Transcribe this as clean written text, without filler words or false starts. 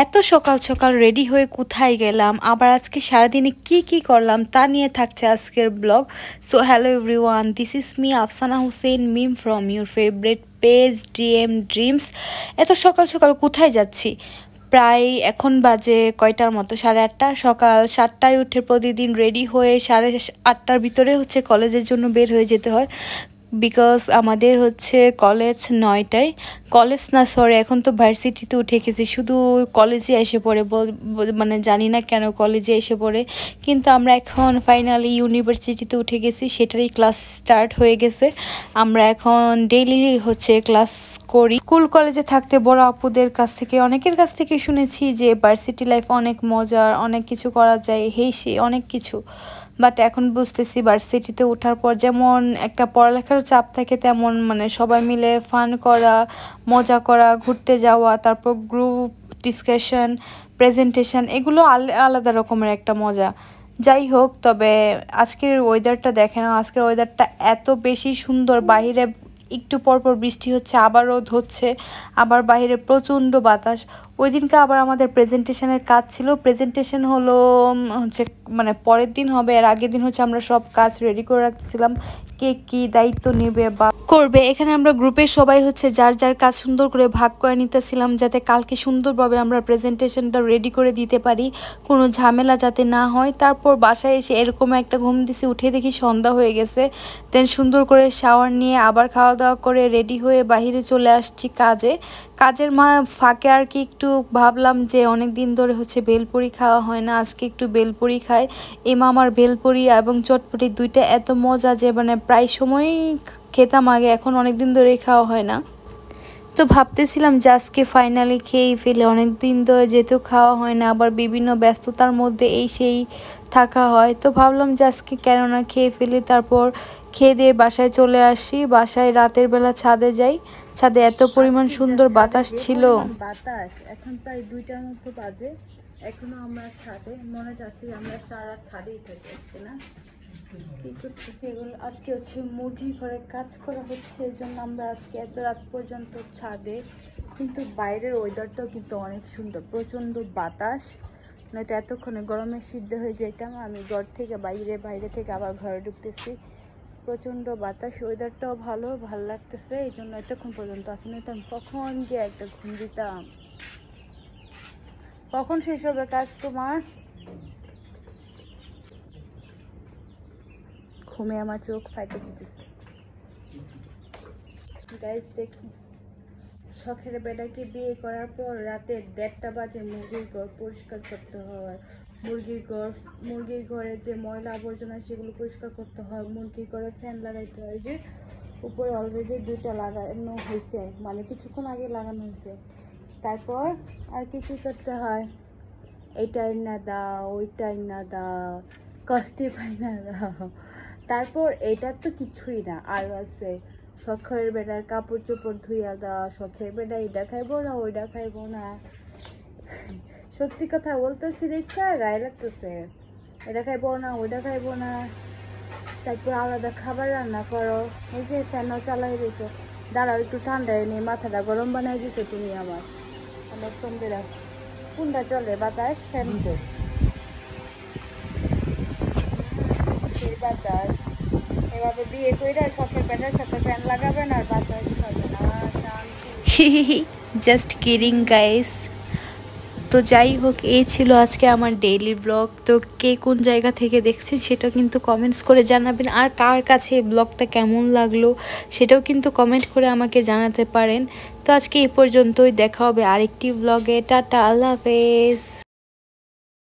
এত সকাল সকাল রেডি হয়ে কোথায় গেলাম, আবার আজকে সারাদিনে কি করলাম তা নিয়ে থাকছে আজকের blog. So hello everyone, this is me Afsana Hossain Mim from your favourite page DM dreams. এত সকাল সকাল কোথায় যাচ্ছি? প্রায় এখন বাজে কয়টার মতো, 8:30। সকাল 7টায় উঠে প্রতিদিন রেডি হয়ে 8:30টার ভিতরে কলেজের জন্য বের হয়ে যেতে হয়। বিকজ আমাদের কলেজ 9টায়, কলেজ না সরি এখন তো ভার্সিটিতে উঠে গেছি, শুধু কলেজে এসে পড়ে মানে জানি না কেন কলেজে এসে পড়ে, কিন্তু আমরা এখন ফাইনালি ইউনিভার্সিটিতে উঠে গেছি, সেটারই ক্লাস স্টার্ট হয়ে গেছে। আমরা এখন ডেইলি ক্লাস করি। স্কুল কলেজে থাকতে বড় আপুদের কাছ থেকে অনেকের কাছ থেকে শুনেছি যে ভার্সিটি লাইফ অনেক মজার, অনেক কিছু করা যায়, সে অনেক কিছু। বাট এখন বুঝতেছি ভার্সিটিতে ওঠার পর যেমন একটা পড়ালেখার চাপ থাকে, তেমন মানে সবাই মিলে ফান করা, মজা করা, ঘুরতে যাওয়া, তারপর গ্রুপ ডিসকাশন, প্রেজেন্টেশন, এগুলো আলাদা রকমের একটা মজা। যাই হোক, তবে আজকের ওয়েদারটা দেখে না, আজকের ওয়েদারটা এত বেশি সুন্দর। বাইরে একটু পরপর বৃষ্টি হচ্ছে, আবার রোদ হচ্ছে, আবার বাইরে প্রচণ্ড বাতাস। ওই দিনকে আবার আমাদের প্রেজেন্টেশনের কাজ ছিল। প্রেজেন্টেশন হলো মানে পরের দিন হবে, আর আগের দিন আমরা সব কাজ রেডি করে রাখতেছিলাম, কে কী দায়িত্ব নেবে বা করবে। এখানে আমরা গ্রুপের সবাই যার যার কাজ সুন্দর করে ভাগ করে নিতেছিলাম, যাতে কালকে সুন্দরভাবে আমরা প্রেজেন্টেশনটা রেডি করে দিতে পারি, কোনো ঝামেলা যাতে না হয়। তারপর বাসায় এসে এরকম একটা ঘুম দিছি, উঠে দেখি সন্ধ্যা হয়ে গেছে। দেন সুন্দর করে শাওয়ার নিয়ে আবার খাওয়া দাওয়া করে রেডি হয়ে বাহিরে চলে আসছি কাজের ফাঁকে আর কি একটু ভাবলাম যে অনেক দিন ধরে ভেলপুরি খাওয়া হয় না, আজকে একটু ভেলপুরি খাই। মামার ভেলপুরি এবং চটপটি দুইটা এত মজা যে মানে প্রায় সময়ই খেতাম আগে, এখন অনেক দিন ধরেই খাওয়া হয় না। তো ভাবতেছিলাম যে আজকে ফাইনালি খেয়েই ফেলে, অনেক দিন ধরে যেহেতু খাওয়া হয় না, আবার বিভিন্ন ব্যস্ততার মধ্যে সেই থাকা হয়, তো ভাবলাম যে আজকে কেন না খেয়ে ফেলি। তারপর খেয়ে দিয়ে বাসায় চলে আসি। বাসায় রাতের বেলা ছাদে যাই, ছাদে এত পরিমাণ সুন্দর বাতাস ছিল। বাতাস এখন প্রায় 2টার মতো বাজে, এখনো আমরা ছাদে, মনে যাচ্ছে আমরা সারা ছাদেই থেকে আসছি না। কি করতেছি এগুলো, আজকে মুরগির ঘরে কাজ করা হচ্ছে, এই জন্য আমরা আজকে এত রাত পর্যন্ত ছাদে। কিন্তু বাইরের ওয়েদারটাও কিন্তু অনেক সুন্দর, প্রচণ্ড বাতাস, নয়তো এতক্ষণে গরমে সিদ্ধ হয়ে যেতাম। আমি ঘর থেকে বাইরে থেকে আবার ঘরে ঢুকতেছি, প্রচণ্ড বাতাস, ওয়েদারটাও ভালো লাগতেছে, এই জন্য এতক্ষণ পর্যন্ত আসি, নয়তো আমি কখন গিয়ে একটা ঘুম দিতাম। কখন শেষ হবে কাজ তোমার? ঘুমে আমার চোখ ফাইটে দিতেছে। গাইস দেখুন, শখের বেটাকে বিয়ে করার পর রাতে 1:30 বাজে মুরগির ঘর পরিষ্কার করতে হয়। মুরগির ঘরে যে ময়লা আবর্জনা সেগুলো পরিষ্কার করতে হয়। মুরগির ঘরে ফ্যান লাগাইতে হয়, যে উপরে অলরেডি 2টা লাগানো হয়েছে, মানে কিছুক্ষণ আগে লাগানো হয়েছে। তারপর আর কি করতে হয়, এইটাই না দাও, ওইটাই না দাও, কষ্টে পাই না দাও। তারপর এটা তো কিছুই না, আরো আছে শখের বেটার কাপড় চোপড় ধুইয়া দেওয়া, শখের বেটা এটা খাইবো না ওইটা খাইবো না। সত্যি কথা বলতেছি, দেখা গায়ে লাগতেছে, এটা খাইবো না ওইটা খাইবো না। তারপর আলাদা খাবার রান্না করো, ওই যে ফ্যানও চালাই দিয়েছো, দাঁড়াও একটু ঠান্ডায় নিয়ে মাথাটা গরম বানাই দিছো তুমি আমার তোমাদের। কোনটা চলে, বাতাস ফ্যান? তো সেই বাতাস এভাবে বিয়ে কইরা শখের বেটার সাথে ফ্যান লাগাবেন আর বাতাস খাবে না। Just kidding guys. তো যাই হোক, এই ছিল আজকে আমার ডেইলি ব্লগ। তো কে কোন জায়গা থেকে দেখছেন সেটা কিন্তু কমেন্টস করে জানাবেন, আর কার কাছে এই ব্লগটা কেমন লাগলো সেটাও কিন্তু কমেন্ট করে আমাকে জানাতে পারেন। তো আজকে এই পর্যন্তই, দেখা হবে আরেকটি ব্লগে। টাটা, আল্লাহ হাফেজ।